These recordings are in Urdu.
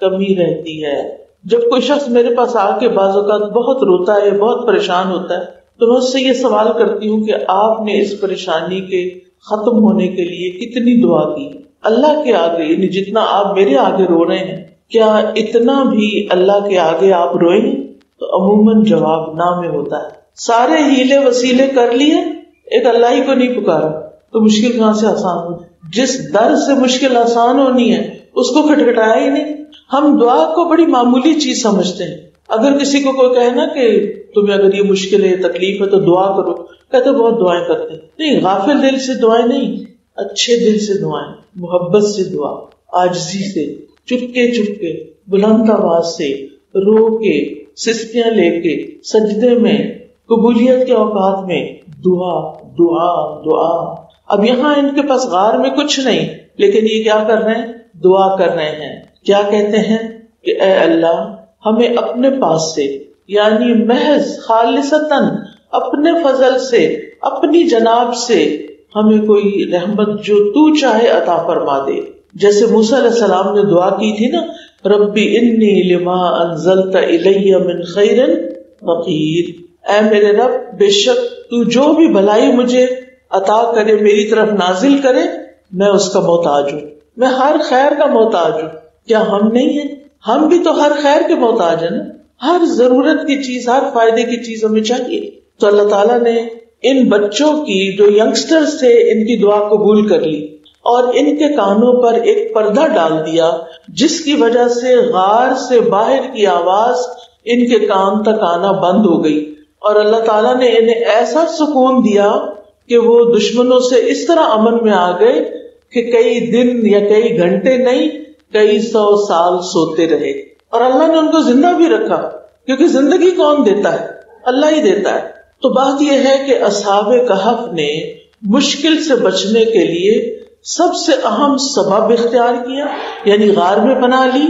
کمی رہتی ہے. جب کوئی شخص میرے پاس آ کے بعض اوقات بہت روتا ہے، بہت پریشان ہوتا ہے، تو میں اس سے یہ سوال کرتی ہوں کہ آپ نے اس پریشانی کے ختم ہونے کے لیے کتنی دعا کی؟ اللہ کے آگے، یعنی جتنا آپ میرے آگے رو رہے ہیں، کیا اتنا بھی اللہ کے آگے آپ روئیں؟ تو عموماً جواب نہ میں ہوتا ہے. سارے ہیلے وسیلے کر لیے، ایک اللہ ہی کو نہیں پکارا تو مشکل کہاں سے آسان ہو؟ جس در سے مشکل آسان ہونی ہے اس کو کھٹکھٹایا ہی نہیں. ہم دعا کو بڑی معمولی چیز سمجھتے ہیں. اگر کسی کو کوئی کہے نا کہ تمہیں اگر یہ مشکل ہے، تکلیف ہے تو دعا کرو، کہتے بہت دعائیں کرتے ہیں. نہیں، غافل دل سے دعائیں نہیں، اچھے دل سے دعائیں، محبت سے دعا، عاجزی سے، چپکے چپکے، بلند آواز سے، رو کے، سسکیاں لے کے، سجدے میں، قبولیت کے اوقات میں دعا دعا دعا. اب یہاں ان کے پاس غار میں کچھ نہیں، لیکن یہ کیا کر رہے ہیں؟ دعا کر رہے ہیں. کیا کہتے ہیں کہ اے اللہ، ہمیں اپنے پاس سے، یعنی محض خالصتاً اپنے فضل سے، اپنی جناب سے ہمیں کوئی رحمت جو تو چاہے عطا فرما دے. جیسے موسیٰ علیہ السلام نے دعا کی تھی نا، ربی انی لما انزلت الی من خیر فقیر، اے میرے رب، بے شک تو جو بھی بھلائی مجھے عطا کرے، میری طرف نازل کرے، میں اس کا محتاج ہوں، میں ہر خیر کا محتاج ہوں. کیا ہم نہیں ہیں؟ ہم بھی تو ہر خیر کے محتاج ہیں نا. ہر ضرورت کی چیز، ہر فائدے کی چیز ہمیں چاہیے. تو اللہ تعالیٰ نے ان بچوں کی، جو ینگسٹرز تھے، ان کی دعا قبول کر لی اور ان کے کانوں پر ایک پردہ ڈال دیا، جس کی وجہ سے غار سے باہر کی آواز ان کے کان تک آنا بند ہو گئی. اور اللہ تعالیٰ نے انہیں ایسا سکون دیا کہ وہ دشمنوں سے اس طرح امن میں آ گئے کہ کئی دن یا کئی گھنٹے نہیں، کئی 100 سال سوتے رہے. اور اللہ نے ان کو زندہ بھی رکھا، کیونکہ زندگی کون دیتا ہے؟ اللہ ہی دیتا ہے. تو بات یہ ہے کہ اصحاب کہف نے مشکل سے بچنے کے لیے سب سے اہم سبب اختیار کیا، یعنی غار میں پناہ لی،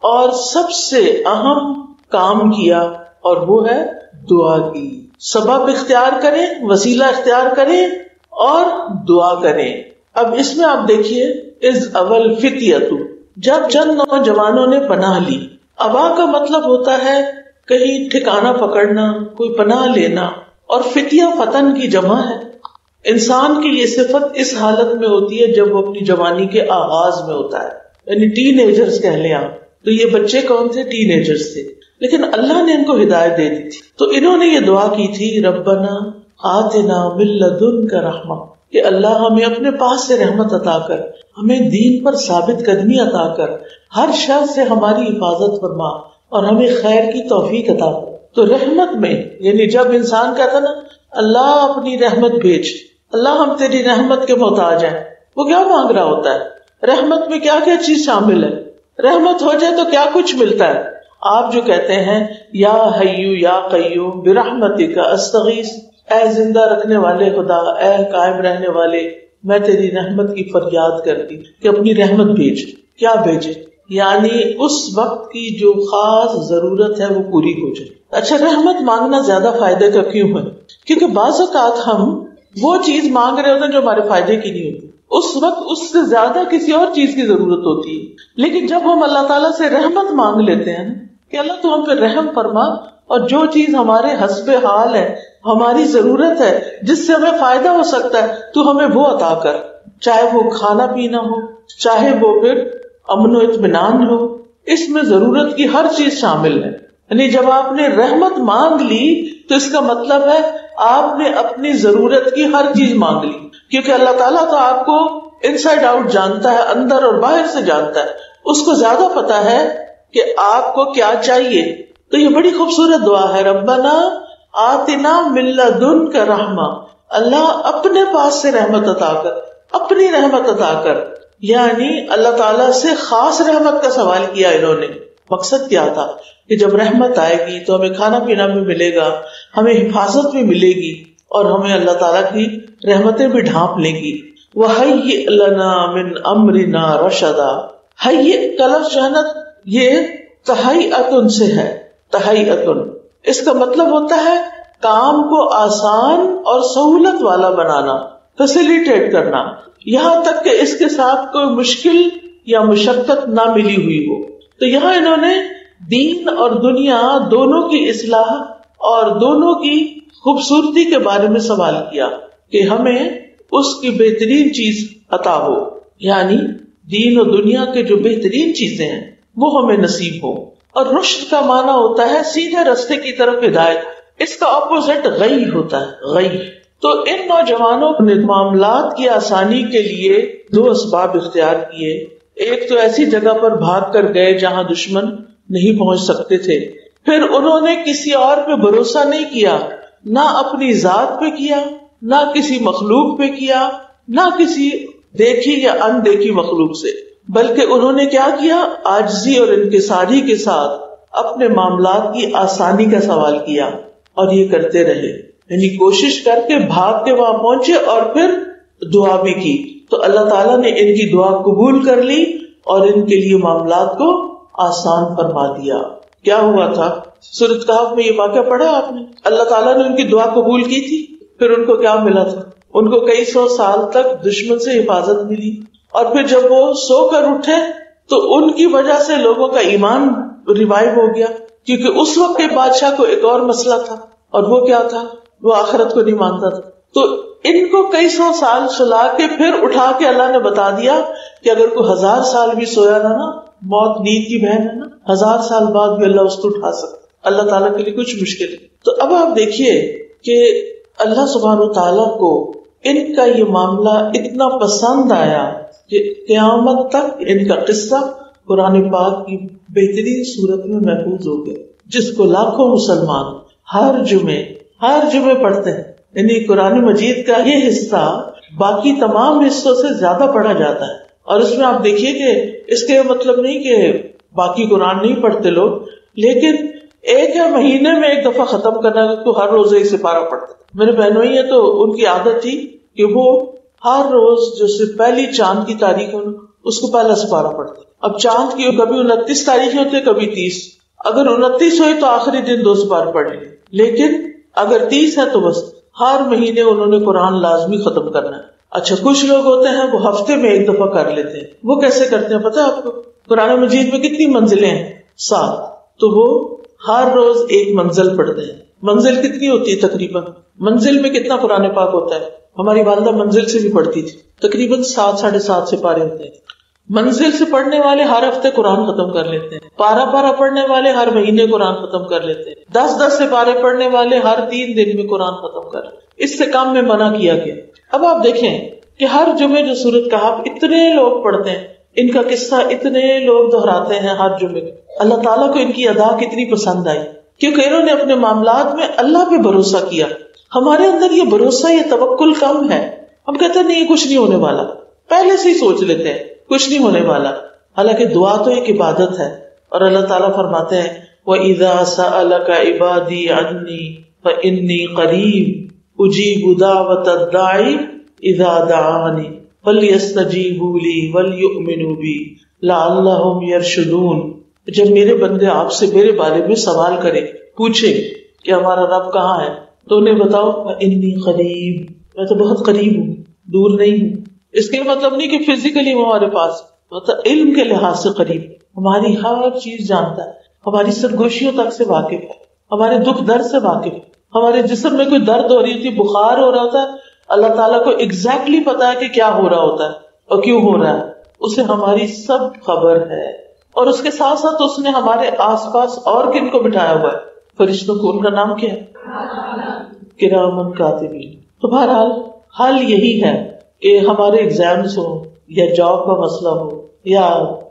اور سب سے اہم کام کیا، اور وہ ہے دعا کی. سبب اختیار کریں، وسیلہ اختیار کریں اور دعا کریں. اب اس میں آپ دیکھیے، از اول فتیۃ، جب چند نوجوانوں نے پناہ لی. ابا کا مطلب ہوتا ہے کہیں ٹھکانہ پکڑنا، کوئی پناہ لینا، اور فتیہ فتن کی جمع ہے. انسان کی یہ صفت اس حالت میں ہوتی ہے جب وہ اپنی جوانی کے آغاز میں ہوتا ہے، یعنی ٹین ایجرز کہہ لیں آپ. تو یہ بچے کون تھے؟ ٹین ایجرز تھے. لیکن اللہ نے ان کو ہدایت دے دی تھی. تو انہوں نے یہ دعا کی تھی، ربنا آتنا من لدنک رحمہ، کہ اللہ ہمیں اپنے پاس سے رحمت عطا کر، ہمیں دین پر ثابت قدمی عطا کر، ہر شر سے ہماری حفاظت فرما اور ہمیں خیر کی توفیق عطا کر. تو رحمت میں، یعنی جب انسان کہتا نا اللہ اپنی رحمت بھیج، اللہ ہم تیری رحمت کے محتاج ہیں، وہ کیا مانگ رہا ہوتا ہے؟ رحمت میں کیا کیا چیز شامل ہے؟ رحمت ہو جائے تو کیا کچھ ملتا ہے؟ آپ جو کہتے ہیں یا حیو یا قیوم برحمتک استغیث، اے زندہ رکھنے والے خدا، اے قائم رہنے والے، میں تیری رحمت کی فریاد کرتی کہ اپنی رحمت بھیج. کیا بھیجے؟ یعنی اس وقت کی جو خاص ضرورت ہے وہ پوری ہو جائے. اچھا، رحمت مانگنا زیادہ فائدے کا کیوں ہے؟ کیونکہ بعض اوقات ہم وہ چیز مانگ رہے ہوتے ہیں جو ہمارے فائدے کی نہیں ہوتی، اس وقت اس سے زیادہ کسی اور چیز کی ضرورت ہوتی ہے. لیکن جب ہم اللہ تعالیٰ سے رحمت مانگ لیتے ہیں کہ اللہ تو ہم پہ رحم فرما، اور جو چیز ہمارے حسب حال ہے، ہماری ضرورت ہے، جس سے ہمیں فائدہ ہو سکتا ہے، تو ہمیں وہ عطا کر، چاہے وہ کھانا پینا ہو، چاہے وہ پھر امن و اطمینان ہو. اس میں ضرورت کی ہر چیز شامل ہے. یعنی جب آپ نے رحمت مانگ لی تو اس کا مطلب ہے آپ نے اپنی ضرورت کی ہر چیز مانگ لی، کیونکہ اللہ تعالیٰ تو آپ کو انسائڈ آؤٹ جانتا ہے، اندر اور باہر سے جانتا ہے. اس کو زیادہ پتا ہے کہ آپ کو کیا چاہیے. تو یہ بڑی خوبصورت دعا ہے، ربنا آتنا من لدنک رحمہ، اللہ اپنے پاس سے رحمت عطا کر، اپنی رحمت عطا کر. یعنی اللہ تعالیٰ سے خاص رحمت کا سوال کیا انہوں نے. مقصد کیا تھا کہ جب رحمت آئے گی تو ہمیں کھانا پینا بھی ملے گا، ہمیں حفاظت بھی ملے گی، اور ہمیں اللہ تعالیٰ کی رحمتیں بھی ڈھانپ لیں گی. وَهَيِّئْ لَنَا مِنْ أَمْرِنَا رَشَدًا. ہیئ کا لفظ جو ہے نا، یہ تہیئۃ سے ہے. تہیئۃ اس کا مطلب ہوتا ہے کام کو آسان اور سہولت والا بنانا، فیسیلیٹیٹ کرنا، یہاں تک کہ اس کے ساتھ کوئی مشکل یا مشقت نہ ملی ہوئی ہو. تو یہاں انہوں نے دین اور دنیا دونوں کی اصلاح اور دونوں کی خوبصورتی کے بارے میں سوال کیا کہ ہمیں اس کی بہترین چیز عطا ہو، یعنی دین اور دنیا کے جو بہترین چیزیں ہیں وہ ہمیں نصیب ہو. اور رشد کا معنی ہوتا ہے سیدھے راستے کی طرف ہدایت، اس کا اپوزٹ غی ہوتا ہے، غی. تو ان نوجوانوں نے معاملات کی آسانی کے لیے دو اسباب اختیار کیے. ایک تو ایسی جگہ پر بھاگ کر گئے جہاں دشمن نہیں پہنچ سکتے تھے. پھر انہوں نے کسی اور پہ بھروسہ نہیں کیا، نہ اپنی ذات پہ کیا، نہ کسی مخلوق پہ کیا، نہ کسی دیکھی یا اندیکھی مخلوق سے، بلکہ انہوں نے کیا کیا، عاجزی اور انکساری کے ساتھ اپنے معاملات کی آسانی کا سوال کیا اور یہ کرتے رہے. یعنی کوشش کر کے بھاگ کے وہاں پہنچے اور پھر دعا بھی کی. تو اللہ تعالیٰ نے ان کی دعا قبول کر لی اور ان کے لیے معاملات کو آسان فرما دیا. کیا ہوا تھا سورۃ کہف میں، یہ واقعہ پڑھا آپ نے. اللہ تعالیٰ نے ان کی دعا قبول کی تھی، پھر ان کو کیا ملا تھا، ان کو کئی سو سال تک دشمن سے حفاظت ملی. اور پھر جب وہ سو کر اٹھے تو ان کی وجہ سے لوگوں کا ایمان ریوائیو ہو گیا، کیونکہ اس وقت کے بادشاہ کو ایک اور مسئلہ تھا، اور وہ کیا تھا، وہ آخرت کو نہیں مانتا تھا. تو ان کو کئی سو سال سلا کے پھر اٹھا کے اللہ نے بتا دیا کہ اگر کوئی 1000 سال بھی سویا نا، موت نیند کی بہن ہے نا، 1000 سال بعد بھی اللہ اس کو اٹھا سکتا. اللہ تعالیٰ کے لیے کچھ مشکل ہے. تو اب آپ دیکھیے کہ اللہ سبحانہ و تعالیٰ کو ان کا یہ معاملہ اتنا پسند آیا کہ قیامت تک ان کا قصہ قرآن پاک کی بہترین صورت میں محفوظ ہو گیا، جس کو لاکھوں مسلمان ہر جمعے پڑھتے ہیں. یعنی قرآن مجید کا یہ حصہ باقی تمام حصوں سے زیادہ پڑھا جاتا ہے. اور اس میں آپ دیکھیے کہ اس کے مطلب نہیں کہ باقی قرآن نہیں پڑھتے لوگ، لیکن ایک ہے مہینے میں ایک دفعہ ختم کرنا تو ہر روز ایک سپارہ پڑھتے. میرے بہنوں ہی ہے تو ان کی عادت تھی کہ وہ ہر روز جیسے پہلی چاند کی تاریخ ہو اس کو پہلا سپارہ پڑھتے. اب چاند کی کبھی 29 تاریخیں ہوتے، کبھی 30. اگر 29 ہوئی تو آخری دن 2 سپارے پڑھ لیں، لیکن اگر 30 ہے تو بس ہر مہینے انہوں نے قرآن لازمی ختم کرنا ہے. اچھا کچھ لوگ ہوتے ہیں وہ ہفتے میں ایک دفعہ کر لیتے ہیں. وہ کیسے کرتے ہیں پتہ ہے آپ کو؟ قرآن مجید میں کتنی منزلیں ہیں؟ 7. تو وہ ہر روز ایک منزل پڑھتے ہیں. منزل کتنی ہوتی ہے تقریباً؟ منزل میں کتنا قرآن پاک ہوتا ہے؟ ہماری والدہ منزل سے بھی پڑھتی تھی، تقریباً 7 ساڑھے 7 سپارے ہوتے ہیں. منزل سے پڑھنے والے ہر ہفتے قرآن ختم کر لیتے ہیں. پارا پڑھنے والے ہر مہینے قرآن ختم کر لیتے ہیں. 10 سپارے پڑھنے والے ہر 3 دن میں قرآن ختم کر لیتے. اس سے کم میں منع کیا گیا. اب آپ دیکھیں کہ ہر جمعے جو سورۃ کہف اتنے لوگ پڑھتے ہیں، ان کا قصہ اتنے لوگ دہراتے ہیں ہر جمعے. اللہ تعالیٰ کو ان کی ادا کتنی پسند آئی، کیونکہ انہوں نے اپنے معاملات میں اللہ پہ بھروسہ کیا. ہمارے اندر یہ بھروسہ، یہ توکل کم ہے. ہم کہتے ہیں نہیں کچھ نہیں ہونے والا، پہلے سے ہی سوچ لیتے ہیں کچھ نہیں ہونے والا. حالانکہ دعا تو ایک عبادت ہے، اور اللہ تعالیٰ فرماتے ہیں وَإِذَا سَأَلَكَ عِبَادِي عَنِّي فَإِنِّي قَرِيبٌ أُجِيبُ دَعْوَةَ الدَّاعِ إِذَا دَعَانِ فَلْيَسْتَجِيبُوا لِي وَلْيُؤْمِنُوا بِي لَعَلَّهُمْ يَرْشُدُونَ. جب میرے بندے آپ سے میرے بارے میں سوال کریں، پوچھیں کہ ہمارا رب کہاں ہے، تو انہیں بتاؤ فَإِنِّي قَرِيبٌ، میں تو بہت قریب ہوں، دور نہیں ہوں. اس کے مطلب نہیں کہ فزیکلی وہ ہمارے پاس، مطلب علم کے لحاظ سے قریب، ہماری ہر چیز جانتا ہے، ہماری سرگوشیوں تک سے واقف ہے، ہمارے دکھ درد سے واقف ہے. ہمارے جسم میں کوئی درد ہو رہی ہوتی، بخار ہو رہا ہوتا ہے، اللہ تعالیٰ کو ایگزیکٹلی پتا ہے کہ کیا ہو رہا ہوتا ہے اور کیوں ہو رہا ہے. اسے ہماری سب خبر ہے. اور اس کے ساتھ ساتھ اس نے ہمارے آس پاس اور کن کو بٹھایا ہوا ہے؟ فرشتوں کو. ان کا نام کیا ہے؟ کرامن کاتبین. تو بہرحال حل یہی ہے کہ ہمارے ایگزامز ہو یا جاب کا مسئلہ ہو یا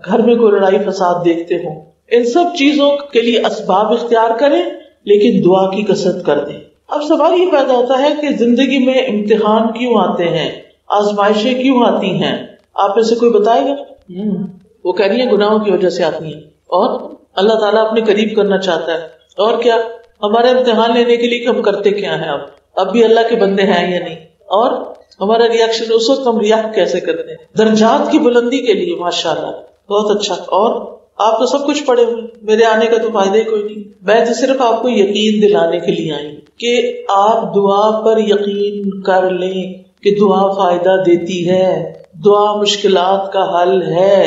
گھر میں کوئی لڑائی فساد دیکھتے ہوں، ان سب چیزوں کے لیے اسباب اختیار کریں، لیکن دعا کی کثرت کر دیں. اب سوال یہ پیدا ہوتا ہے کہ زندگی میں امتحان کیوں آتے ہیں، آزمائشیں کیوں آتی ہیں؟ آپ میں سے کوئی بتائے گا؟ وہ کہہ رہی ہیں گناہوں کی وجہ سے آتی ہیں، اور اللہ تعالیٰ اپنے قریب کرنا چاہتا ہے. اور کیا ہمارا امتحان لینے کے لیے کہ ہم کرتے کیا ہیں، اب بھی اللہ کے بندے ہیں یا نہیں، اور ہمارا ریاکشن اس وقت ہم ریاکٹ کیسے کرتے ہیں. درجات کی بلندی کے لیے ماشاءاللہ بہت اچھا. اور آپ تو سب کچھ پڑھے ہوئے، میرے آنے کا تو فائدہ ہی کوئی نہیں. میں تو صرف آپ کو یقین دلانے کے لیے آئی کہ آپ دعا پر یقین کر لیں کہ دعا فائدہ دیتی ہے، دعا مشکلات کا حل ہے.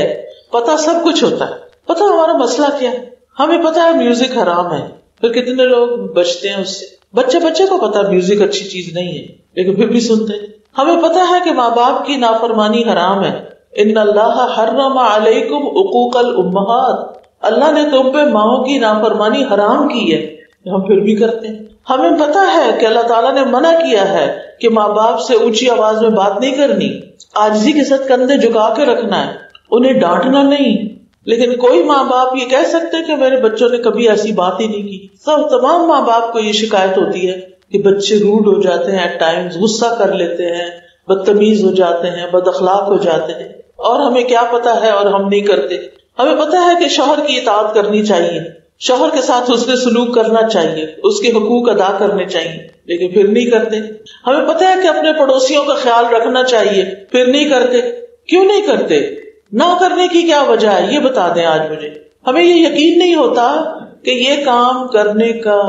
پتہ سب کچھ ہوتا ہے، پتا ہمارا مسئلہ کیا ہے؟ ہمیں پتا ہے میوزک حرام ہے، پھر کتنے لوگ بچتے ہیں اس سے. بچے کو پتا میوزک اچھی چیز نہیں ہے لیکن پھر بھی سنتے ہیں. ہمیں پتا ہے کہ ماں باپ کی نافرمانی حرام ہے. ان اللہ حرم علیکم عقوق الامہات، اللہ نے تم پہ ماؤں کی نافرمانی حرام کی ہے، ہم پھر بھی کرتے ہیں. ہمیں پتا ہے کہ اللہ تعالیٰ نے منع کیا ہے کہ ماں باپ سے اونچی آواز میں بات نہیں کرنی، عاجزی کے ساتھ کندھے جھکا کے رکھنا ہے، انہیں ڈانٹنا نہیں. لیکن کوئی ماں باپ یہ کہہ سکتے کہ میرے بچوں نے کبھی ایسی بات ہی نہیں کی. تمام ماں باپ کو یہ شکایت ہوتی ہے کہ بچے روڈ ہو جاتے ہیں، ایٹ ٹائمز غصہ کر لیتے ہیں، بدتمیز ہو جاتے ہیں، بد اخلاق ہو جاتے ہیں. اور ہمیں کیا پتا ہے اور ہم نہیں کرتے. ہمیں پتا ہے کہ شوہر کی اطاعت کرنی چاہیے، شوہر کے ساتھ حسن سلوک کرنا چاہیے، اس کے حقوق ادا کرنے چاہیے، لیکن پھر نہیں کرتے. ہمیں پتا ہے کہ اپنے پڑوسیوں کا خیال رکھنا چاہیے، پھر نہیں کرتے. کیوں نہیں کرتے؟ نہ کرنے کی کیا وجہ ہے یہ بتا دیں آج مجھے. ہمیں یہ یقین نہیں ہوتا کہ یہ کام کرنے کا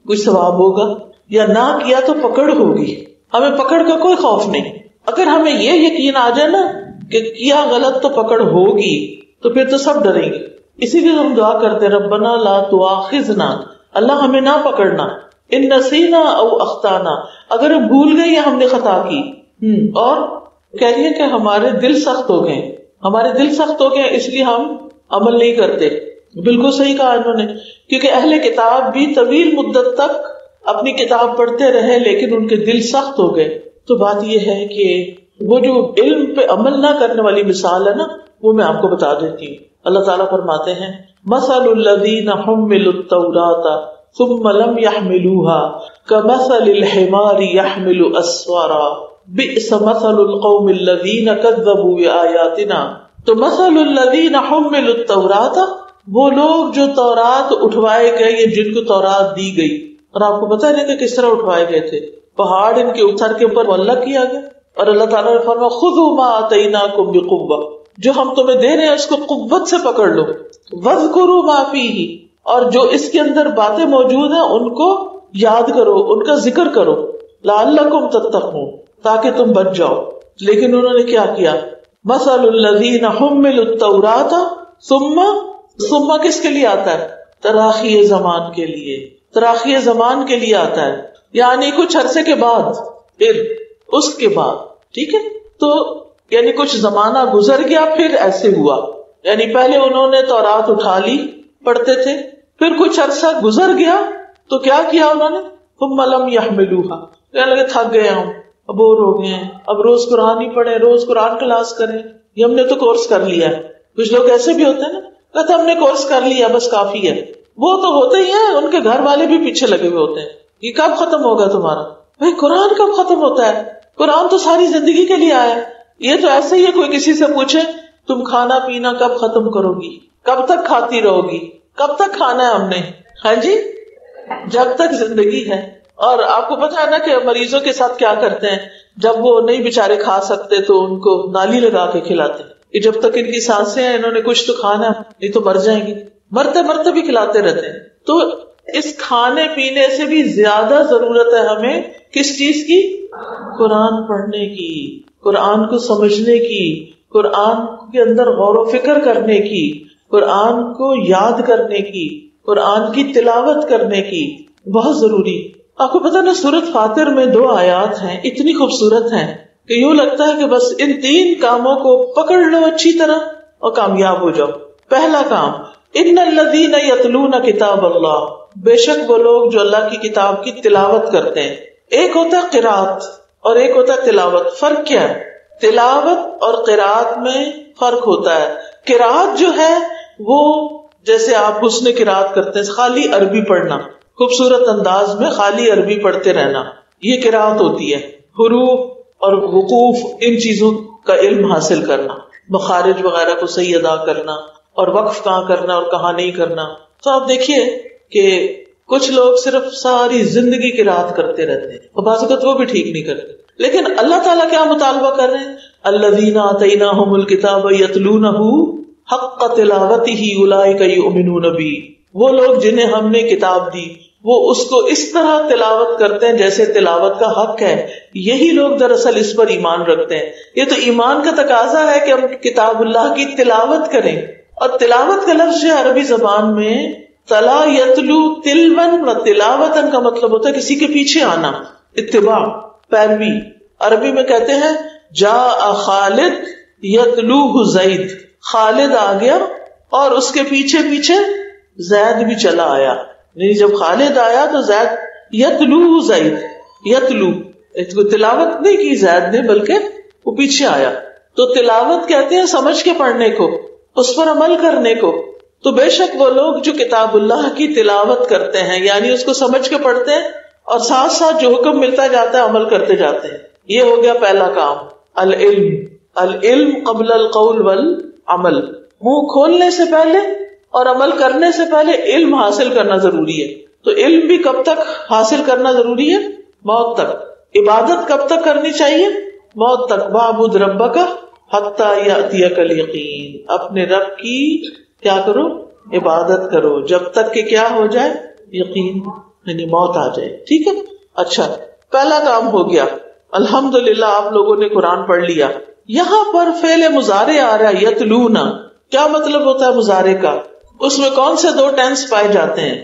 کوئی ثواب ہوگا، یا نہ کیا تو پکڑ ہوگی. ہمیں پکڑ کا کوئی خوف نہیں. اگر ہمیں یہ یقین آ جائے نا کہ کیا غلط تو پکڑ ہوگی تو پھر تو سب ڈریں گے. اسی لیے ہم دعا کرتے ربنا لا تؤاخذنا، اللہ ہمیں نہ پکڑنا، ان نسینا او اخطانا، اگر ہم بھول گئے یا ہم نے خطا کی. اور کہہ رہی ہے کہ ہمارے دل سخت ہو گئے، ہمارے دل سخت ہو گئے اس لیے ہم عمل نہیں کرتے. بالکل صحیح کہا انہوں نے، کیونکہ اہل کتاب بھی طویل مدت تک اپنی کتاب پڑھتے رہے لیکن ان کے دل سخت ہو گئے. تو بات یہ ہے کہ وہ جو علم پہ عمل نہ کرنے والی مثال ہے نا، وہ میں آپ کو بتا دیتی ہوں. اللہ تعالیٰ فرماتے ہیں مثل الذین حملوا التوراۃ ثم لم يحملوها كمثل الحمار يحمل اسفارا بئس مثل القوم الذین كذبوا بآیاتنا. تو مثل الذین حملوا التوراۃ، وہ لوگ جو تورات اٹھوائے گئے یا جن کو تورات دی گئی. اور آپ کو پتہ ہے کہ کس طرح اٹھوائے گئے تھے؟ پہاڑ ان کے سر کے اوپر معلق کیا گیا اور اللہ تعالیٰ نے فرمایا خذوا ما آتیناکم بقوۃ، جو ہم تمہیں دے رہے ہیں اس کو قوت سے پکڑ لو. واذکروا ما فیہ، اور جو اس کے اندر باتیں موجود ہیں ان کو یاد کرو، ان کا ذکر کرو. لعلکم تتقون، تاکہ تم بچ جاؤ. لیکن انہوں نے کیا کیا؟ مثل الذین حملوا التوراۃ ثم کس کے لیے آتا ہے؟ تراخی زمان کے لیے، تراخی زمان کے لیے آتا ہے، یعنی کچھ عرصے کے بعد، پھر اس کے بعد. ٹھیک ہے، تو یعنی کچھ زمانہ گزر گیا پھر ایسے ہوا. یعنی پہلے انہوں نے تورات اٹھا لی، پڑھتے تھے، پھر کچھ عرصہ گزر گیا تو کیا کیا انہوں نے؟ ثم لم يحملوها، کہنے لگے تھک گئے ہم، بور ہو گئے ہیں، اب روز قرآن ہی پڑھیں، روز قرآن کلاس کریں، یہ ہم نے تو کورس کر لیا ہے. کچھ لوگ ایسے بھی ہوتے ہیں نا، کہتے ہم نے کورس کر لیا بس کافی ہے. وہ تو ہوتے ہی ہیں، ان کے گھر والے بھی پیچھے لگے ہوئے ہوتے ہیں، یہ کب ختم ہوگا تمہارا؟ بھائی قرآن کب ختم ہوتا ہے؟ قرآن تو ساری زندگی کے لیے آیا ہے. یہ تو ایسے ہی ہے، کوئی کسی سے پوچھے تم کھانا پینا کب ختم کرو گی، کب تک کھاتی رہو گی، کب تک کھانا ہے ہم نے؟ ہاں جی، جب تک زندگی ہے. اور آپ کو پتا ہے نا کہ مریضوں کے ساتھ کیا کرتے ہیں، جب وہ نہیں بیچارے کھا سکتے تو ان کو نالی لگا کے کھلاتے ہیں کہ جب تک ان کی سانسیں ہیں انہوں نے کچھ تو کھانا ہے، نہیں تو مر جائیں گے. مرتے مرتے بھی کھلاتے رہتے ہیں. تو اس کھانے پینے سے بھی زیادہ ضرورت ہے ہمیں کس چیز کی؟ قرآن پڑھنے کی، قرآن کو سمجھنے کی، قرآن کے اندر غور و فکر کرنے کی، قرآن کو یاد کرنے کی، قرآن کی تلاوت کرنے کی. بہت ضروری. آپ کو پتا نا سورۃ فاطر میں 2 آیات ہیں، اتنی خوبصورت ہیں کہ یوں لگتا ہے کہ بس ان 3 کاموں کو پکڑ لو اچھی طرح اور کامیاب ہو جاؤ. پہلا کام، ان الذین یتلون کتاب اللہ، بے شک وہ لوگ جو اللہ کی کتاب کی تلاوت کرتے ہیں. ایک ہوتا ہے قرات اور ایک ہوتا ہے تلاوت. فرق کیا ہے؟ تلاوت اور قرات میں فرق ہوتا ہے. قرات جو ہے وہ جیسے آپ حسن قرات کرتے ہیں، خالی عربی پڑھنا، خوبصورت انداز میں خالی عربی پڑھتے رہنا، یہ قرات ہوتی ہے. حروف اور وقوف ان چیزوں کا علم حاصل کرنا، مخارج وغیرہ کو صحیح ادا کرنا، اور وقف کہاں کرنا اور کہاں نہیں کرنا. تو آپ دیکھیے کہ کچھ لوگ صرف ساری زندگی قرات کرتے رہتے ہیں اور بعض اوقات وہ بھی ٹھیک نہیں کرتے. لیکن اللہ تعالیٰ کیا مطالبہ کر رہے ہیں؟ الذین آتیناہم الکتاب یتلونہ حق تلاوتہ اولئک یؤمنون بہ، وہ لوگ جنہیں ہم نے کتاب دی وہ اس کو اس طرح تلاوت کرتے ہیں جیسے تلاوت کا حق ہے. یہی لوگ دراصل اس پر ایمان رکھتے ہیں. یہ تو ایمان کا تقاضا ہے کہ ہم کتاب اللہ کی تلاوت کریں اور تلاوت کا لفظ ہے عربی زبان میں تلا یتلو تلون و تلاوتن کا مطلب ہوتا ہے کسی کے پیچھے آنا، اتباع، پیروی. عربی میں کہتے ہیں جاء خالد یتلوہ زید، خالد آ گیا اور اس کے پیچھے پیچھے زید بھی چلا آیا. یعنی جب خالد آیا تو زید یتلوہ زید، یتلو تلاوت نہیں کی زید نے بلکہ وہ پیچھے آیا. تو تلاوت کہتے ہیں سمجھ کے پڑھنے کو، اس پر عمل کرنے کو. تو بے شک وہ لوگ جو کتاب اللہ کی تلاوت کرتے ہیں یعنی اس کو سمجھ کے پڑھتے ہیں اور ساتھ ساتھ جو حکم ملتا جاتا ہے عمل کرتے جاتے ہیں. یہ ہو گیا پہلا کام، العلم. العلم قبل القول والعمل. منہ کھولنے سے پہلے اور عمل کرنے سے پہلے علم حاصل کرنا ضروری ہے. تو علم بھی کب تک حاصل کرنا ضروری ہے؟ موت تک. عبادت کب تک کرنی چاہیے؟ موت تک. وَاعْبُدْ رَبَّكَ حَتَّى يَأْتِيَكَ الْيَقِينُ. اپنے رب کی کیا کرو؟ عبادت کرو جب تک کہ کیا ہو جائے؟ یقین، یعنی موت آ جائے. ٹھیک ہے. اچھا، پہلا کام ہو گیا. الحمدللہ آپ لوگوں نے قرآن پڑھ لیا. یہاں پر فعل مضارع آ رہا ہے یتلونا. کیا مطلب ہوتا ہے مضارع کا؟ اس میں کون سے دو ٹینس پائے جاتے ہیں؟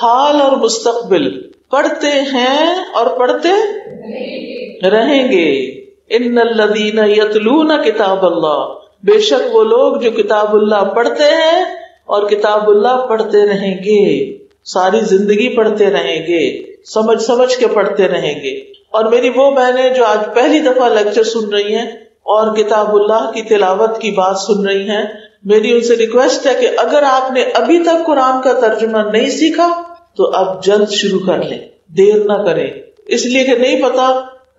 حال اور مستقبل. پڑھتے ہیں اور پڑھتے رہیں گے. ان الذین یتلون کتاب اللہ، بے شک وہ لوگ جو کتاب اللہ پڑھتے ہیں اور کتاب اللہ پڑھتے رہیں گے، ساری زندگی پڑھتے رہیں گے، سمجھ سمجھ کے پڑھتے رہیں گے. اور میری وہ بہنیں جو آج پہلی دفعہ لیکچر سن رہی ہیں اور کتاب اللہ کی تلاوت کی بات سن رہی ہیں، میری ان سے ریکویسٹ ہے کہ اگر آپ نے ابھی تک قرآن کا ترجمہ نہیں سیکھا تو اب جلد شروع کر لیں، دیر نہ کریں، اس لیے کہ نہیں پتا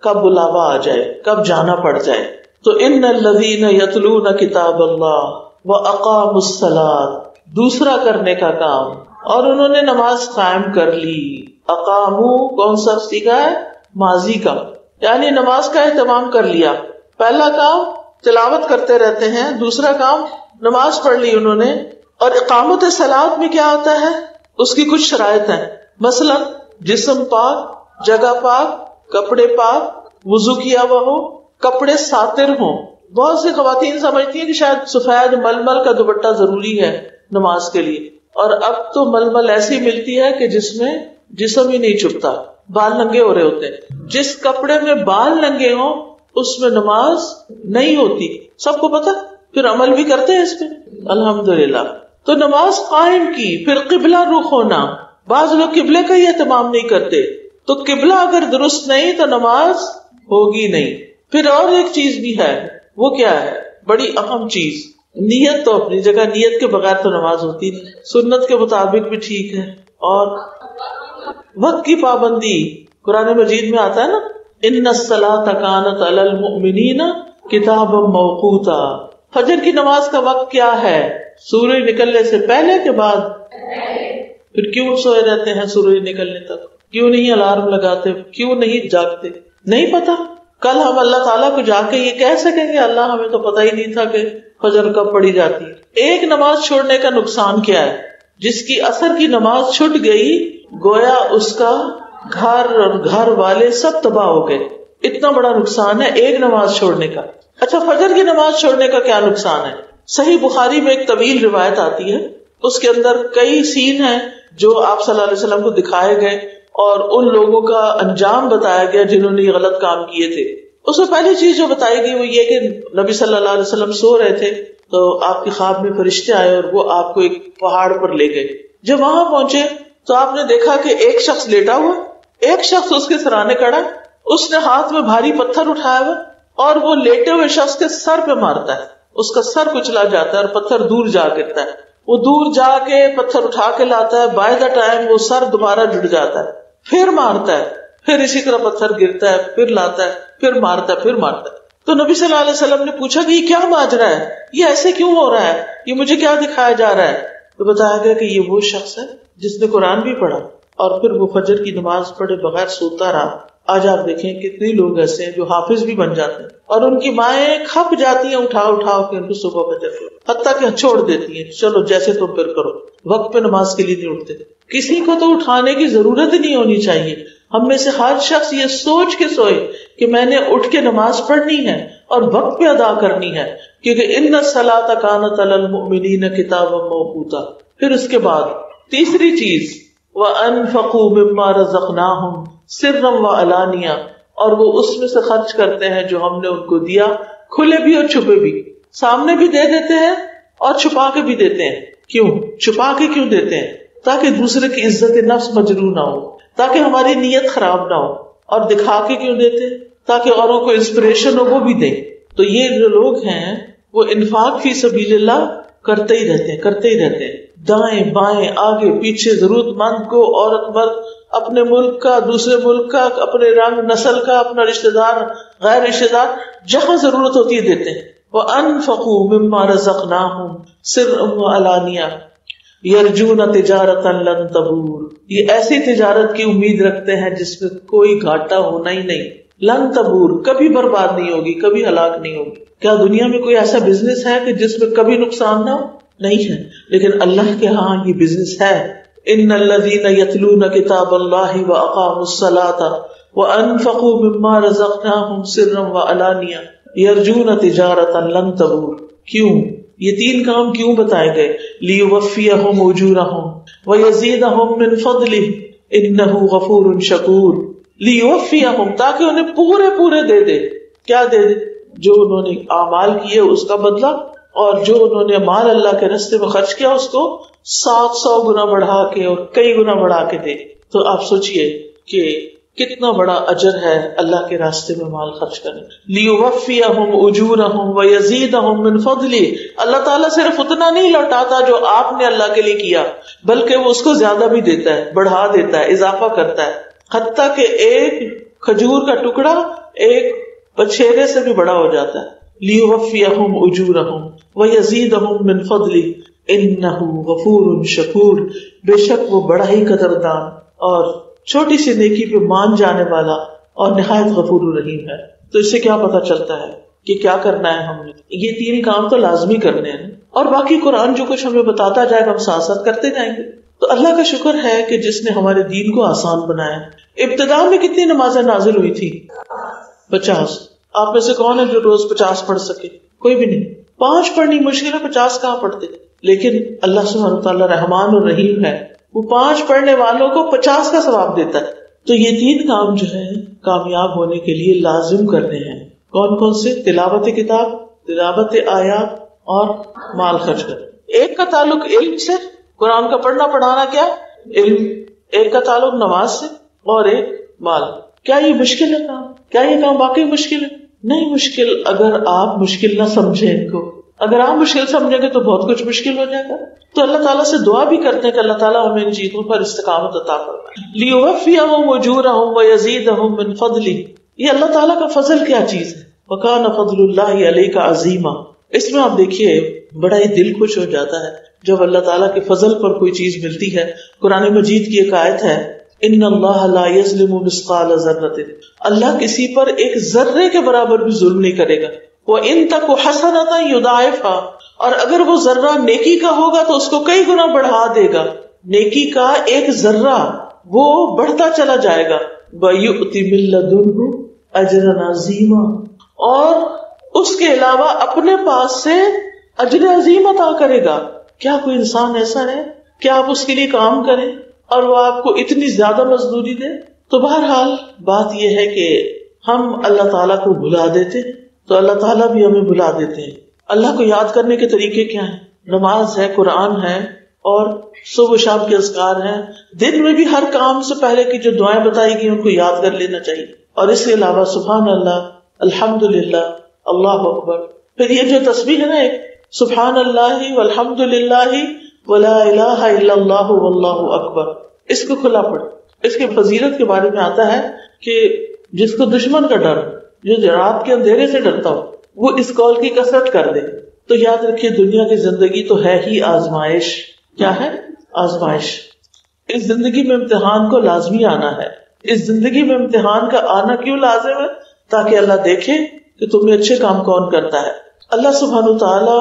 کب بلاوا آ جائے، کب جانا پڑ جائے. تو ان الذین یتلون کتاب اللہ واقاموا الصلاۃ، دوسرا کرنے کا کام، اور انہوں نے نماز قائم کر لی. اقامو کون سا سیکھا ہے؟ ماضی کا، یعنی نماز کا اہتمام کر لیا. پہلا کام تلاوت کرتے رہتے ہیں، دوسرا کام نماز پڑھ لی انہوں نے. اور اقامت صلاۃ میں کیا ہوتا ہے؟ اس کی کچھ شرائط ہیں. مثلا جسم پاک، جگہ پاک، کپڑے پاک، وضو کیا ہوا ہو، کپڑے ساتر ہوں. بہت سی خواتین سمجھتی ہیں کہ شاید سفید ململ کا دوپٹہ ضروری ہے نماز کے لیے، اور اب تو ململ ایسی ملتی ہے کہ جس میں جسم ہی نہیں چھپتا، بال ننگے ہو رہے ہوتے ہیں. جس کپڑے میں بال ننگے ہوں اس میں نماز نہیں ہوتی، سب کو پتا. پھر عمل بھی کرتے ہیں اس پہ الحمدللہ. تو نماز قائم کی. پھر قبلہ رخ ہونا. بعض لوگ قبلے کا ہی اہتمام نہیں کرتے، تو قبلہ اگر درست نہیں تو نماز ہوگی نہیں. پھر اور ایک چیز بھی ہے، وہ کیا ہے؟ بڑی اہم چیز، نیت. تو اپنی جگہ نیت کے بغیر تو نماز ہوتی نہیں، سنت کے مطابق بھی ٹھیک ہے. اور وقت کی پابندی، قرآن مجید میں آتا ہے نا، ان الصلاۃ کانت علی المؤمنین کتابا موقوتا. فجر کی نماز کا وقت کیا ہے؟ سورج نکلنے سے پہلے کے بعد؟ پھر کیوں سوئے رہتے ہیں سورج نکلنے تک؟ کیوں نہیں الارم لگاتے؟ کیوں نہیں جاگتے؟ نہیں پتا. کل ہم اللہ تعالیٰ کو جا کے یہ کہہ سکیں گے اللہ ہمیں تو پتا ہی نہیں تھا کہ فجر کب پڑھی جاتی ہے. ایک نماز چھوڑنے کا نقصان کیا ہے؟ جس کی اثر کی نماز چھٹ گئی گویا اس کا گھر اور گھر والے سب تباہ ہو گئے. اتنا بڑا نقصان ہے ایک نماز چھوڑنے کا. اچھا، فجر کی نماز چھوڑنے کا کیا نقصان ہے؟ صحیح بخاری میں ایک طویل روایت آتی ہے، اس کے اندر کئی سین ہیں جو آپ صلی اللہ علیہ وسلم کو دکھائے گئے اور ان لوگوں کا انجام بتایا گیا جنہوں نے یہ غلط کام کیے تھے. اس میں پہلی چیز جو بتائی گئی وہ یہ کہ نبی صلی اللہ علیہ وسلم سو رہے تھے تو آپ کے خواب میں فرشتے آئے اور وہ آپ کو ایک پہاڑ پر لے گئے. جب وہاں پہنچے تو آپ نے دیکھا کہ ایک شخص لیٹا ہوا، ایک شخص اس کے سرانے کھڑا، اس نے ہاتھ میں بھاری پتھر اٹھایا ہوا اور وہ لیٹے ہوئے شخص کے سر پہ مارتا ہے. اس کا سر کچلا جاتا ہے اور پتھر دور جا گرتا ہے. وہ دور جا کے پتھر اٹھا کے لاتا ہے، بائی دا ٹائم وہ سر دوبارہ جڑ جاتا ہے، پھر مارتا ہے، پھر اسی طرح پتھر گرتا ہے، پھر لاتا ہے، پھر مارتا ہے، پھر مارتا ہے. تو نبی صلی اللہ علیہ وسلم نے پوچھا کہ یہ کیا ماجرا ہے، یہ ایسے کیوں ہو رہا ہے، یہ مجھے کیا دکھایا جا رہا ہے؟ تو بتایا گیا کہ یہ وہ شخص ہے جس نے قرآن بھی پڑھا اور پھر وہ فجر کی نماز پڑھے بغیر سوتا رہا. آج آپ دیکھیں کتنے لوگ ایسے ہیں جو حافظ بھی بن جاتے ہیں اور ان کی مائیں کھپ جاتی ہیں اٹھا کے ان کو صبح فجر کو، حتیٰ کہ چھوڑ دیتی ہیں، چلو جیسے تم پھر کرو، وقت پہ نماز کے لیے نہیں اٹھتے. کسی کو تو اٹھانے کی ضرورت ہی نہیں ہونی چاہیے. ہم میں سے ہر شخص یہ سوچ کے سوئے کہ میں نے اٹھ کے نماز پڑھنی ہے اور وقت پہ ادا کرنی ہے، کیونکہ ان الصلاۃ کانت علی المؤمنین کتابا موقوتا۔ پھر اس کے بعد تیسری چیز وَأَنفَقُوا مِمَّا رَزَقْنَاهُمْ سِرًّا وَعَلَانِيَةً، اور وہ اس میں سے خرچ کرتے ہیں جو ہم نے ان کو دیا، کھلے بھی اور چھپے بھی، سامنے بھی دے دیتے ہیں اور چھپا کے بھی دیتے ہیں۔ کیوں چھپا کے کیوں دیتے ہیں؟ تاکہ دوسرے کی عزت نفس مجروح نہ ہو، تاکہ ہماری نیت خراب نہ ہو۔ اور دکھا کے کیوں دیتے ہیں؟ تاکہ اوروں کو انسپریشن ہو، وہ بھی دیں۔ تو یہ جو لوگ ہیں وہ انفاق فی سبیل اللہ کرتے ہی رہتے ہیں، دائیں بائیں آگے پیچھے، ضرورت مند کو، عورت مرد، اپنے ملک کا، دوسرے ملک کا، اپنے رنگ نسل کا، اپنا رشتہ دار، غیر رشتہ دار، جہاں ضرورت ہوتی ہے دیتے ہیں۔ وَأَنفَقُوا مِمَّا رَزَقْنَاهُمْ سِرًّا وَعَلَانِيَةً يَرْجُونَ تِجَارَةً لَن تَبُورَ، یہ ایسی تجارت کی امید رکھتے ہیں جس میں کوئی گھاٹا ہونا ہی نہیں، لن تبور، کبھی برباد نہیں ہوگی، کبھی ہلاک نہیں ہوگی۔ کیا دنیا میں کوئی ایسا بزنس ہے کہ جس میں کبھی نقصان نہ ہو؟ نہیں ہے، لیکن اللہ کے ہاں یہ بزنس ہے۔ ان الذین یتلون کتاب اللہ واقاموا الصلاۃ وانفقوا مما رزقناہم سرا وعلانیہ یرجون تجارۃ لن تبور۔ کیوں یہ تین کام کیوں بتائے گئے؟ لیوفیہم اجورہم ویزیدہم من فضلہ انہ غفور شکور۔ لیوفیہم، تاکہ انہیں پورے دے دے۔ کیا دے دے؟ جو انہوں نے اعمال کیے اس کا بدلہ، اور جو انہوں نے مال اللہ کے راستے میں خرچ کیا اس کو 700 گنا بڑھا کے اور کئی گنا بڑھا کے دے۔ تو آپ سوچئے کہ کتنا بڑا اجر ہے اللہ کے راستے میں مال خرچ کرنے۔ لیوفیہم اجورہم ویزیدہم من فضلہ، اللہ تعالیٰ صرف اتنا نہیں لوٹاتا جو آپ نے اللہ کے لیے کیا، بلکہ وہ اس کو زیادہ بھی دیتا ہے، بڑھا دیتا ہے، اضافہ کرتا ہے، حتیٰ کہ ایک کھجور کا ٹکڑا ایک بچھیرے سے بھی بڑا ہو جاتا ہے۔ لیوفیہم اجورہم ویزیدہم من فضلہ انہ غفور شکور، بے شک وہ بڑا ہی قدردان اور چھوٹی سی نیکی پہ مان جانے والا اور نہایت غفور رحیم ہے۔ تو اس سے کیا پتہ چلتا ہے کہ کیا کرنا ہے ہم نے؟ یہ تین کام تو لازمی کرنے ہیں، اور باقی قرآن جو کچھ ہمیں بتاتا جائے گا ہم ساتھ ساتھ کرتے جائیں گے۔ تو اللہ کا شکر ہے کہ جس نے ہمارے دین کو آسان بنایا۔ ابتدا میں کتنی نمازیں نازل ہوئی تھی؟ 50۔ آپ میں سے کون ہے جو روز 50 پڑھ سکے؟ کوئی بھی نہیں۔ 5 پڑھنی مشکل ہے، 50 کہاں پڑھتے؟ لیکن اللہ سبحانہ وتعالیٰ رحمان اور رحیم ہے، وہ 5 پڑھنے والوں کو 50 کا ثواب دیتا ہے۔ تو یہ تین کام جو ہے کامیاب ہونے کے لیے لازم کرنے ہیں۔ کون کون سے؟ تلاوت کتاب، تلاوت آیات اور مال خرچ کرنا۔ ایک کا تعلق علم سے، قرآن کا پڑھنا پڑھانا، کیا علم۔ ایک کا تعلق نماز سے اور ایک مال۔ کیا یہ مشکل ہے کام؟ کیا یہ کام واقعی مشکل ہے؟ نہیں مشکل، اگر آپ مشکل نہ سمجھیں ان کو۔ اگر آپ مشکل سمجھیں گے تو بہت کچھ مشکل ہو جائے گا۔ تو اللہ تعالیٰ سے دعا بھی کرتے ہیں کہ اللہ تعالیٰ ہمیں ان چیزوں پر استقامت عطا فرمائے۔ لیوفیہم اجورہم ویزیدہم من فضلہ، یہ اللہ تعالیٰ کا فضل کیا چیز ہے۔ وکان فضل اللہ علیک عظیما، اس میں آپ دیکھیے بڑا ہی دل خوش ہو جاتا ہے جب اللہ تعالیٰ کے فضل پر کوئی چیز ملتی ہے۔ قرآن مجید کی ایک آیت ہے، ان اللہ لا یظلم مثقال ذرۃ، اللہ کسی پر ایک ذرے کے برابر بھی ظلم نہیں کرے گا۔ وَإِن تَكُ حَسَنَةً يُضَاعِفْهَا، اور اگر وہ ذرہ نیکی کا ہوگا تو اس کو کئی گنا بڑھا دے گا۔ نیکی کا ایک ذرہ وہ بڑھتا چلا جائے گا۔ وَيُؤْتِ مِن لَّدُنْهُ أَجْرًا عَظِيمًا، اور اس کے علاوہ اپنے پاس سے اجر عظیم عطا کرے گا۔ کیا کوئی انسان ایسا ہے کہ آپ اس کے لیے کام کریں اور وہ آپ کو اتنی زیادہ مزدوری دے؟ تو بہرحال بات یہ ہے کہ ہم اللہ تعالیٰ کو بھلا دیتے تو اللہ تعالیٰ بھی ہمیں بھلا دیتے ہیں۔ اللہ کو یاد کرنے کے طریقے کیا ہیں؟ نماز ہے، قرآن ہے، اور صبح و شام کے اذکار ہیں۔ دن میں بھی ہر کام سے پہلے کی جو دعائیں بتائی گئی ان کو یاد کر لینا چاہیے، اور اس کے علاوہ سبحان اللہ، الحمدللہ، اللہ اکبر۔ پھر یہ جو تسبیح ہے نا، ایک سبحان اللہ والحمدللہ ولا الہ الا اللہ واللہ اکبر، اس کو کھلا پڑھ۔ اس کے فضیلت کے بارے میں آتا ہے کہ جس کو دشمن کا ڈر، جو رات کے اندھیرے سے ڈرتا ہو، وہ اس قول کی کثرت کر دے۔ تو یاد رکھیے دنیا کی زندگی تو ہے ہی آزمائش۔ کیا ہے؟ آزمائش۔ اس زندگی میں امتحان کو لازمی آنا ہے۔ اس زندگی میں امتحان کا آنا کیوں لازم ہے؟ تاکہ اللہ دیکھے کہ تمہیں اچھے کام کون کرتا ہے۔ اللہ سبحانہ وتعالی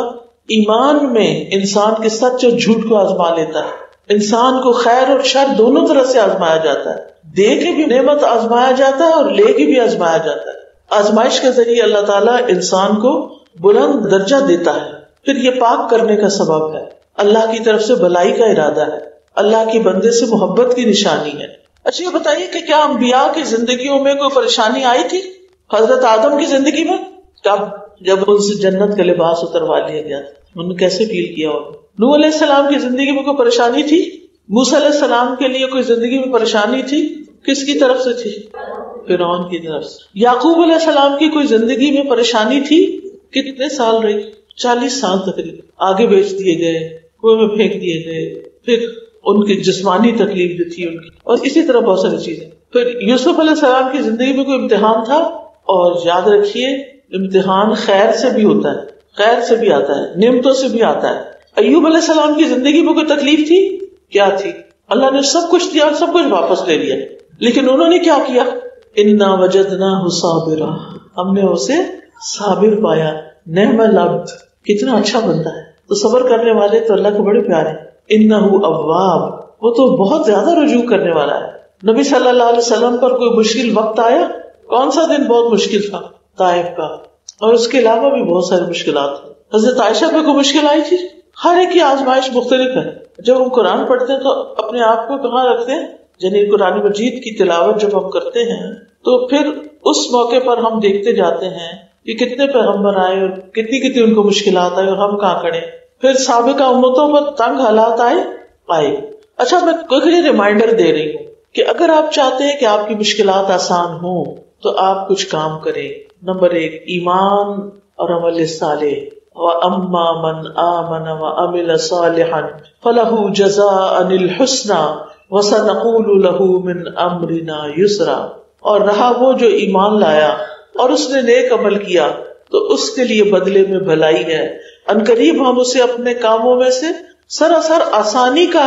ایمان میں انسان کے سچ اور جھوٹ کو آزما لیتا ہے۔ انسان کو خیر اور شر دونوں طرح سے آزمایا جاتا ہے، دے کے بھی نعمت آزمایا جاتا ہے اور لے کے بھی آزمایا جاتا ہے۔ آزمائش کے ذریعے اللہ تعالیٰ انسان کو بلند درجہ دیتا ہے، پھر یہ پاک کرنے کا سبب ہے، اللہ کی طرف سے بھلائی کا ارادہ ہے، اللہ کی بندے سے محبت کی نشانی ہے۔ اچھا یہ بتائیے کہ کیا انبیاء کی زندگیوں میں کوئی پریشانی آئی تھی؟ حضرت آدم کی زندگی میں کب؟ جب ان سے جنت کا لباس اتروا لیا گیا تھا، انہوں نے کیسے فیل کیا ہوگا؟ نوح علیہ السلام کی زندگی میں کوئی پریشانی تھی؟ موسیٰ علیہ السلام کے لیے کوئی زندگی میں پریشانی تھی؟ کس کی طرف سے تھی؟ فرعون کی طرف سے۔ یعقوب علیہ السلام کی کوئی زندگی میں پریشانی تھی؟ کتنے سال رہی؟ 40 سال تقریباً۔ آگے بیچ دیے گئے، کنویں میں پھینک دیے گئے، پھر ان کی جسمانی تکلیف جو تھی ان کی، اور اسی طرح بہت ساری چیزیں۔ پھر یوسف علیہ السلام کی زندگی میں کوئی امتحان تھا، اور یاد رکھیے امتحان خیر سے بھی ہوتا ہے، خیر سے بھی آتا ہے، نعمتوں سے بھی آتا ہے۔ ایوب علیہ السلام کی زندگی میں کوئی تکلیف تھی؟ کیا تھی؟ اللہ نے سب کچھ دیا اور سب کچھ واپس لے لیا، لیکن انہوں نے کیا کیا؟ انا وجدناہ صابرا، ہم نے اسے صابر پایا، نعم العبد، کتنا اچھا بندہ ہے۔ تو صبر کرنے والے تو اللہ کے بڑے پیارے ہیں۔ انہ اواب، وہ تو بہت زیادہ رجوع کرنے والا ہے۔ نبی صلی اللہ علیہ وسلم پر کوئی مشکل وقت آیا؟ کون سا دن بہت مشکل تھا؟ طائف کا، اور اس کے علاوہ بھی بہت ساری مشکلات ہیں۔ حضرت عائشہ پہ کوئی مشکل آئی تھی؟ ہر ایک کی آزمائش مختلف ہے۔ جب ہم قرآن پڑھتے ہیں تو اپنے آپ کو کہاں رکھتے ہیں؟ یعنی قرآن مجید کی تلاوت جب ہم کرتے ہیں تو پھر اس موقع پر ہم دیکھتے جاتے ہیں کہ کتنے پیغمبر آئے اور کتنی ان کو مشکلات آئی اور ہم کہاں کھڑے۔ پھر سابقہ امتوں پر تنگ حالات آئے۔ اچھا میں کوئی ریمائنڈر دے رہی ہوں کہ اگر آپ چاہتے ہیں کہ آپ کی مشکلات آسان ہوں تو آپ کچھ کام کریں۔ نمبر 1، ایمان اور عمل صالح۔ وَأَمَّا مَنْ آمَنَ وَعَمِلَ صَالِحًا فَلَهُ جَزَاءً الْحُسْنَى وَسَنَقُولُ لَهُ مِنْ أَمْرِنَا يُسْرًا، اور رہا وہ جو ایمان لایا اور اس نے نیک عمل کیا تو اس کے لیے بدلے میں بھلائی ہے، عنقریب ہم اسے اپنے کاموں میں سے سراسر آسانی کا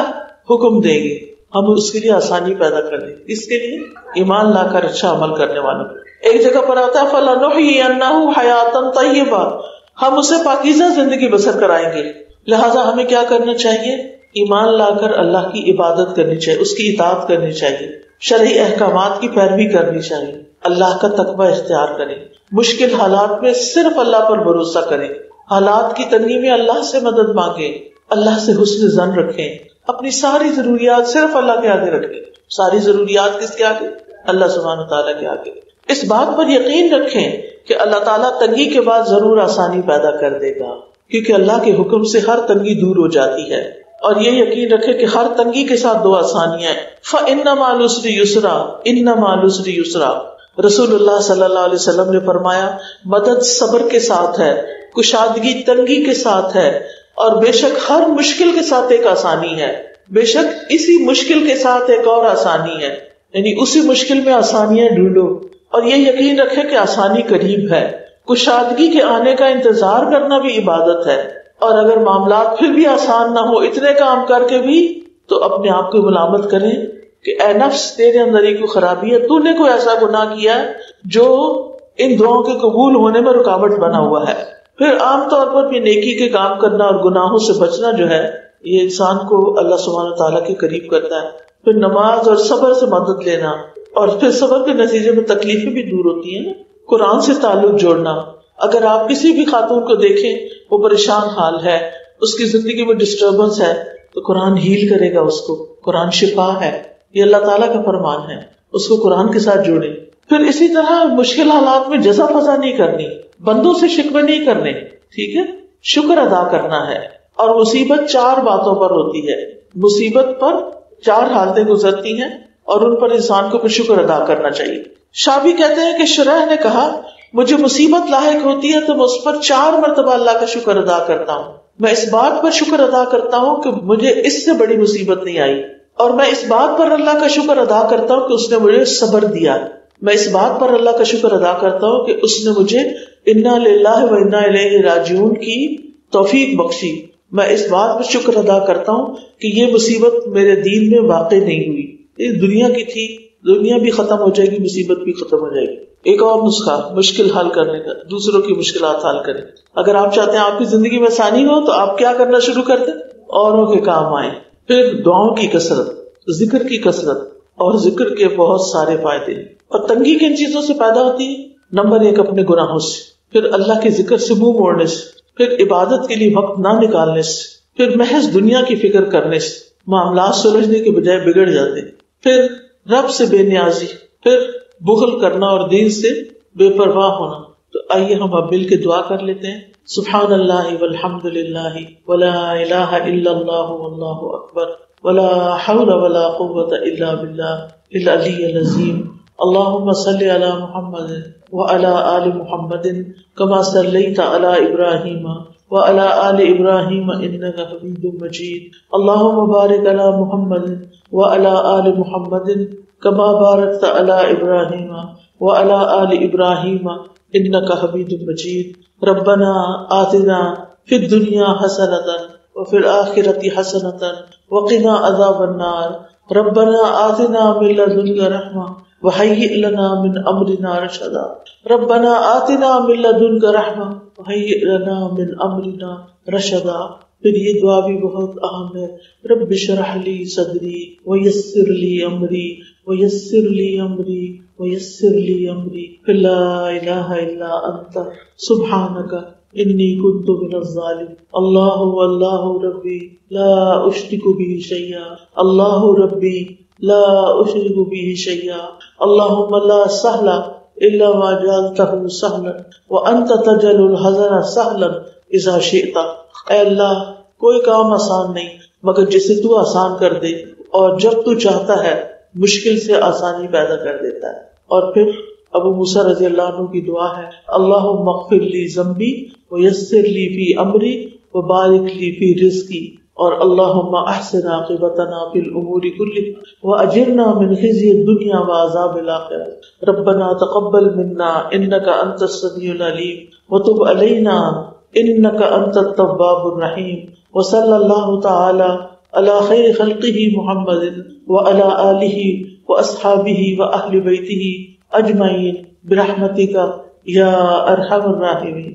حکم دیں گے، ہم اس کے لیے آسانی پیدا کر دیں گے۔ اس کے لیے ایمان لا کر اچھا عمل کرنے والوں کو۔ ایک جگہ پر آتا ہے فَلَنُحْيِيَنَّهُ حَيَاةً طَيِّبَةً، ہم اسے پاکیزہ زندگی بسر کرائیں گے۔ لہٰذا ہمیں کیا کرنا چاہیے؟ ایمان لا کر اللہ کی عبادت کرنی چاہیے، اس کی اطاعت کرنی چاہیے، شرعی احکامات کی پیروی کرنی چاہیے، اللہ کا تقوی اختیار کریں، مشکل حالات میں صرف اللہ پر بھروسہ کریں، حالات کی تنگی میں اللہ سے مدد مانگیں، اللہ سے حسن ظن رکھیں، اپنی ساری ضروریات صرف اللہ کے آگے رکھیں۔ ساری ضروریات کس کے آگے؟ اللہ سبحانہ تعالیٰ کے آگے۔ اس بات پر یقین رکھیں کہ اللہ تعالیٰ تنگی کے بعد ضرور آسانی پیدا کر دے گا، کیونکہ اللہ کے حکم سے ہر تنگی دور ہو جاتی ہے۔ اور یہ یقین رکھے کہ ہر تنگی کے ساتھ 2 آسانیاں ہیں۔ فَإِنَّ مَعَ الْعُسْرِ يُسْرًا، إِنَّ مَعَ الْعُسْرِ يُسْرًا۔ رسول اللہ صلی اللہ علیہ وسلم نے فرمایا مدد صبر کے ساتھ ہے، کشادگی تنگی کے ساتھ ہے، اور بے شک ہر مشکل کے ساتھ ایک آسانی ہے، بے شک اسی مشکل کے ساتھ ایک اور آسانی ہے، یعنی اسی مشکل میں آسانیاں ڈھونڈو، اور یہ یقین رکھے کہ آسانی قریب ہے۔ کشادگی کے آنے کا انتظار کرنا بھی عبادت ہے، اور اگر معاملات پھر بھی آسان نہ ہو، اتنے کام کر کے بھی، تو اپنے آپ کو ملامت کریں کہ اے نفس تیرے اندر ہی کوئی خرابی ہے، تو نے کوئی ایسا گناہ کیا ہے جو ان دعاؤں کے قبول ہونے میں رکاوٹ بنا ہوا ہے۔ پھر عام طور پر بھی نیکی کے کام کرنا اور گناہوں سے بچنا جو ہے یہ انسان کو اللہ سبحانہ تعالیٰ کے قریب کرتا ہے۔ پھر نماز اور صبر سے مدد لینا، اور پھر صبر کے نتیجے میں تکلیفیں بھی دور ہوتی ہیں۔ قرآن سے تعلق جوڑنا، اگر آپ کسی بھی خاتون کو دیکھیں وہ پریشان حال ہے، اس کی زندگی میں ڈسٹربنس ہے، تو قرآن ہیل کرے گا اس کو، قرآن شفا ہے، یہ اللہ تعالیٰ کا فرمان ہے، اس کو قرآن کے ساتھ جوڑیں۔ پھر اسی طرح مشکل حالات میں جزا فضا نہیں کرنی، بندوں سے شکوے نہیں کرنے، ٹھیک ہے، شکر ادا کرنا ہے۔ اور مصیبت 4 باتوں پر ہوتی ہے، مصیبت پر 4 حالتیں گزرتی ہیں اور ان پر انسان کو پھر شکر ادا کرنا چاہیے۔ شابی کہتے ہیں کہ شرح نے کہا مجھے مصیبت لاحق ہوتی ہے تو میں اس پر 4 مرتبہ اللہ کا شکر ادا کرتا ہوں۔ میں اس بات پر شکر ادا کرتا ہوں کہ مجھے اس سے بڑی مصیبت نہیں آئی، اور میں اس بات پر اللہ کا شکر ادا کرتا ہوں کہ اس نے مجھے صبر دیا، میں اس بات پر اللہ کا شکر ادا کرتا ہوں کہ اس نے مجھے انا للہ و انا الیہ راجعون کی توفیق بخشی، میں اس بات پر شکر ادا کرتا ہوں کہ یہ مصیبت میرے دین میں واقع نہیں ہوئی، یہ دنیا کی تھی، دنیا بھی ختم ہو جائے گی، مصیبت بھی ختم ہو جائے گی۔ ایک اور نسخہ مشکل حل کرنے کا، دوسروں کی مشکلات حل کریں۔ اگر آپ چاہتے ہیں آپ کی زندگی میں آسانی ہو تو آپ کیا کرنا شروع کر دیں؟ اوروں کے کام آئیں۔ پھر دعاؤں کی کثرت، ذکر کی کثرت، اور ذکر کے بہت سارے فائدے، اور تنگی کن چیزوں سے پیدا ہوتی ہے؟ نمبر 1 اپنے گناہوں سے، پھر اللہ کے ذکر سے منہ موڑنے سے، پھر عبادت کے لیے وقت نہ نکالنے سے، پھر محض دنیا کی فکر کرنے سے معاملات سلجھنے کے بجائے بگڑ جاتے، پھر رب سے بے نیازی، پھر بخل کرنا اور دین سے بے پرواہ ہونا۔ تو آئیے ہم اب مل کے دعا کر لیتے ہیں۔ سبحان اللہ والحمد للہ ولا الہ الا اللہ واللہ اکبر ولا حول ولا قوة الا باللہ العلی العظیم۔ اللہم صل علی محمد وعلی آل محمد کما صلیت علی ابراہیم وعلی آل ابراہیم انک حمید مجید۔ اللہم بارک علی محمد وعلی آل محمد کما بارکت علی ابراہیم وعلی آل ابراہیم انک حمید مجید۔ ربنا آتنا فی الدنیا حسنۃ وفی الآخرۃ حسنۃ وقنا عذاب النار۔ ربنا آتنا من لدنک رحمۃ وہیئ لنا من امرنا رشدا۔ ربنا آتنا من لدنک رحمۃ وہیئ لنا من امرنا رشدا۔ پھر یہ دعا بھی بہت اہم ہے، رب اشرح لی صدری ویسر لی امری ویسر لی امری ویسر لی امری لا الہ الا انت سبحانک انی کنت من الظالمین۔ اللہ واللہ ربی لا اشرک به شیئا، اللہ ربی لا اشرک به شیئا، اللہم لا سہل الا ما جعلته سہلا وانت تجعل الحزن سہلا اذا شئت۔ اے اللہ کوئی کام آسان نہیں مگر جسے تو آسان کر دے، اور جب تو چاہتا ہے مشکل سے آسانی پیدا کر دیتا ہے۔ اور پھر ابو موسیٰ رضی اللہ عنہ کی دعا ہے، اللہم اغفر لی ذنبی ویسر لی فی امری وبارک لی فی رزقی، اور اللہم احسن عاقبتنا فی الامور کلها واجرنا من خزی الدنیا وعذاب الآخرہ۔ ربنا تقبل منا انک انت السمیع العلیم وتب علینا انک انت التواب الرحیم۔ وصلی اللہ تعالی علی خیر خلقہ محمد وعلی آلہ واصحابہ واہل بیتہ اجمعین برحمتک یا ارحم الراحمین۔